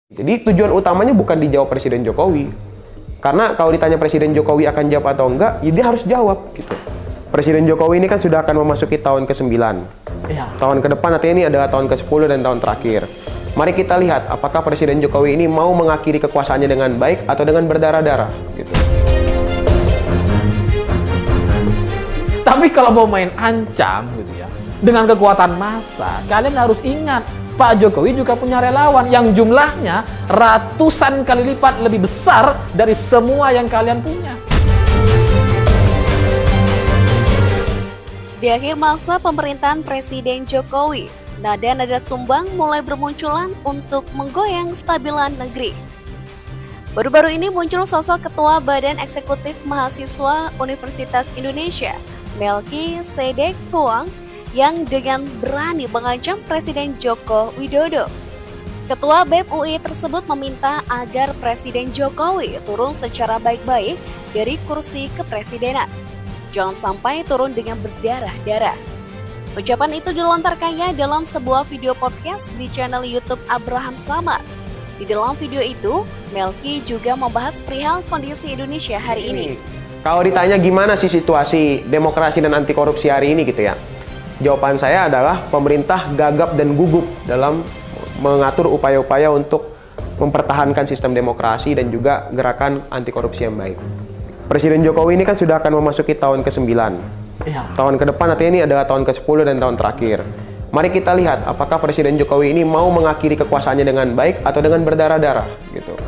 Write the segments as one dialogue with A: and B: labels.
A: Jadi tujuan utamanya bukan dijawab Presiden Jokowi. Karena kalau ditanya Presiden Jokowi akan jawab atau enggak, ya dia harus jawab gitu. Presiden Jokowi ini kan sudah akan memasuki tahun ke-9.
B: Ya.
A: Tahun ke depan artinya ini adalah tahun ke-10 dan tahun terakhir. Mari kita lihat apakah Presiden Jokowi ini mau mengakhiri kekuasaannya dengan baik atau dengan berdarah-darah gitu.
B: Tapi kalau mau main ancam gitu ya, dengan kekuatan massa, kalian harus ingat Pak Jokowi juga punya relawan yang jumlahnya ratusan kali lipat lebih besar dari semua yang kalian punya.
C: Di akhir masa pemerintahan Presiden Jokowi, nada-nada sumbang mulai bermunculan untuk menggoyang stabilan negeri. Baru-baru ini muncul sosok Ketua Badan Eksekutif Mahasiswa Universitas Indonesia, Melki Sedek Hoang, yang dengan berani mengancam Presiden Joko Widodo. Ketua BEM UI tersebut meminta agar Presiden Jokowi turun secara baik-baik dari kursi kepresidenan. Jangan sampai turun dengan berdarah-darah. Ucapan itu dilontarkannya dalam sebuah video podcast di channel YouTube Abraham Samad. Di dalam video itu, Melki juga membahas perihal kondisi Indonesia hari ini.
A: Kalau ditanya gimana sih situasi demokrasi dan anti korupsi hari ini gitu ya, jawaban saya adalah pemerintah gagap dan gugup dalam mengatur upaya-upaya untuk mempertahankan sistem demokrasi dan juga gerakan anti korupsi yang baik. Presiden Jokowi ini kan sudah akan memasuki tahun ke-9.
B: Ya.
A: Tahun ke depan artinya ini adalah tahun ke-10 dan tahun terakhir. Mari kita lihat apakah Presiden Jokowi ini mau mengakhiri kekuasaannya dengan baik atau dengan berdarah-darah gitu.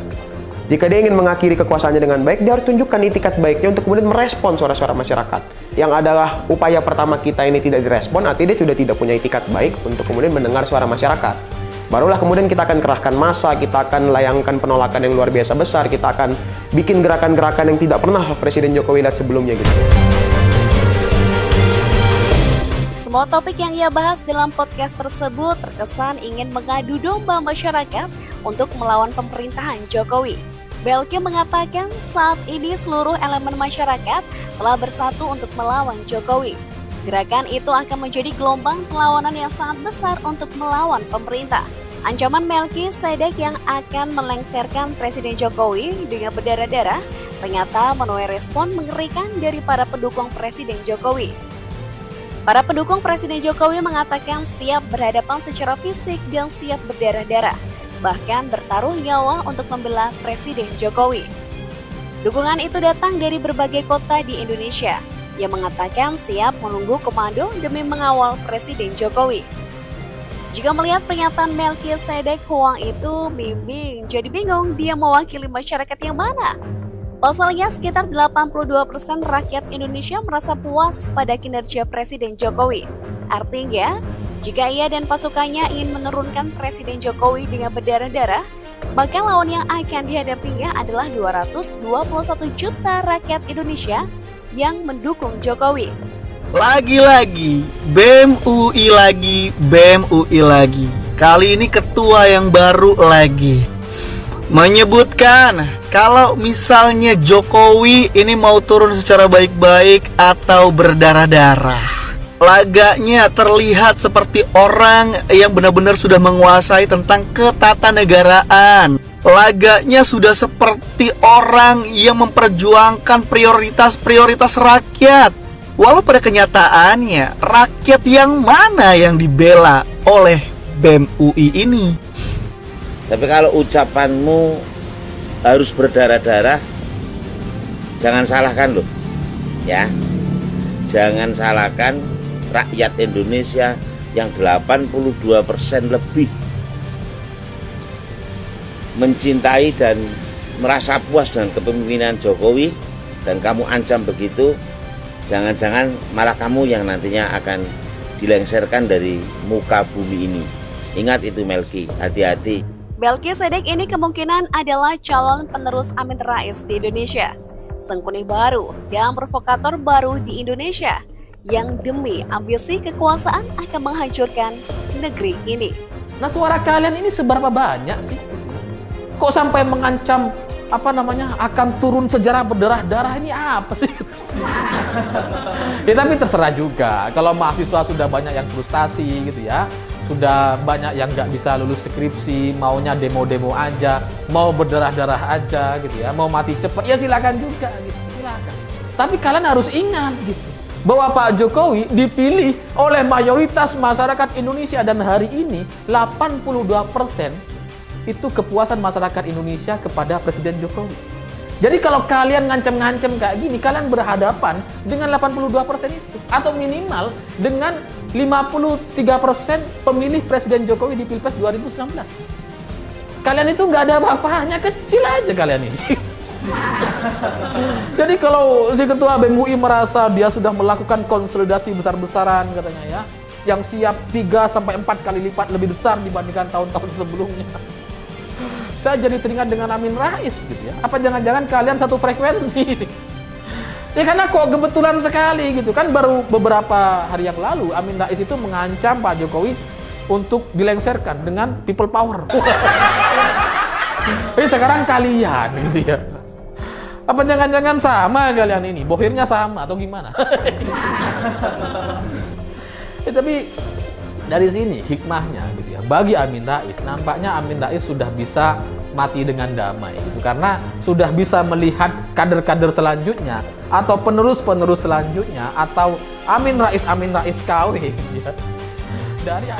A: Jika dia ingin mengakhiri kekuasaannya dengan baik, dia harus tunjukkan itikat baiknya untuk kemudian merespon suara-suara masyarakat. Yang adalah upaya pertama kita ini tidak direspon, artinya dia sudah tidak punya itikat baik untuk kemudian mendengar suara masyarakat. Barulah kemudian kita akan kerahkan massa, kita akan layangkan penolakan yang luar biasa besar, kita akan bikin gerakan-gerakan yang tidak pernah Presiden Jokowi lihat sebelumnya gitu.
C: Semua topik yang ia bahas dalam podcast tersebut terkesan ingin mengadu domba masyarakat untuk melawan pemerintahan Jokowi. Melki mengatakan saat ini seluruh elemen masyarakat telah bersatu untuk melawan Jokowi. Gerakan itu akan menjadi gelombang perlawanan yang sangat besar untuk melawan pemerintah. Ancaman Melki Sedek yang akan melengsarkan Presiden Jokowi dengan berdarah-darah ternyata menuai respon mengerikan dari para pendukung Presiden Jokowi. Para pendukung Presiden Jokowi mengatakan siap berhadapan secara fisik dan siap berdarah-darah, bahkan bertaruh nyawa untuk membela Presiden Jokowi. Dukungan itu datang dari berbagai kota di Indonesia yang mengatakan siap menunggu komando demi mengawal Presiden Jokowi. Jika melihat pernyataan Melki Sedek Hoang itu, Bimbing jadi bingung dia mewakili masyarakat yang mana. Pasalnya sekitar 82% rakyat Indonesia merasa puas pada kinerja Presiden Jokowi. Artinya, jika ia dan pasukannya ingin menurunkan Presiden Jokowi dengan berdarah-darah, maka lawan yang akan dihadapinya adalah 221 juta rakyat Indonesia yang mendukung Jokowi.
D: Lagi-lagi, BEM UI lagi, BEM UI lagi. Kali ini ketua yang baru lagi menyebutkan kalau misalnya Jokowi ini mau turun secara baik-baik atau berdarah-darah. Laganya terlihat seperti orang yang benar-benar sudah menguasai tentang ketatanegaraan. Laganya sudah seperti orang yang memperjuangkan prioritas-prioritas rakyat. Walau pada kenyataannya, rakyat yang mana yang dibela oleh BEM UI ini?
E: Tapi kalau ucapanmu harus berdarah-darah, jangan salahkan loh, ya. Jangan salahkan rakyat Indonesia yang 82% lebih mencintai dan merasa puas dengan kepemimpinan Jokowi, dan kamu ancam begitu, jangan-jangan malah kamu yang nantinya akan dilengsarkan dari muka bumi ini. Ingat itu Melki, hati-hati.
C: Melki Sedek ini kemungkinan adalah calon penerus Amin Rais di Indonesia. Sengkuni baru dan provokator baru di Indonesia yang demi ambisi kekuasaan akan menghancurkan negeri ini.
B: Nah, suara kalian ini seberapa banyak sih? Kok sampai mengancam akan turun sejarah berdarah-darah, ini apa sih? Ya tapi terserah juga. Kalau mahasiswa sudah banyak yang frustasi gitu ya, Udah banyak yang nggak bisa lulus skripsi, maunya demo-demo aja, mau berdarah-darah aja gitu ya, mau mati cepat, ya silakan juga gitu, silakan. Tapi kalian harus ingat gitu, bahwa Pak Jokowi dipilih oleh mayoritas masyarakat Indonesia dan hari ini 82% itu kepuasan masyarakat Indonesia kepada Presiden Jokowi. Jadi kalau kalian ngancem-ngancem kayak gini, kalian berhadapan dengan 82% itu. Atau minimal dengan 53% pemilih Presiden Jokowi di Pilpres 2019. Kalian itu nggak ada apa-apanya, kecil aja kalian ini. Jadi kalau si Ketua BEM UI merasa dia sudah melakukan konsolidasi besar-besaran katanya ya, yang siap 3-4 kali lipat lebih besar dibandingkan tahun-tahun sebelumnya. Saya jadi teringat dengan Amin Rais gitu ya. Apa jangan-jangan kalian satu frekuensi? Ya karena kok kebetulan sekali gitu kan, baru beberapa hari yang lalu Amin Rais itu mengancam Pak Jokowi untuk dilengserkan dengan people power. Jadi sekarang kalian gitu ya. Apa jangan-jangan sama kalian ini? Bohirnya sama atau gimana? Tapi dari sini hikmahnya gitu ya, bagi Amin Rais, nampaknya Amin Rais sudah bisa mati dengan damai gitu, karena sudah bisa melihat kader-kader selanjutnya atau penerus-penerus selanjutnya atau Amin Rais KW gitu ya, dari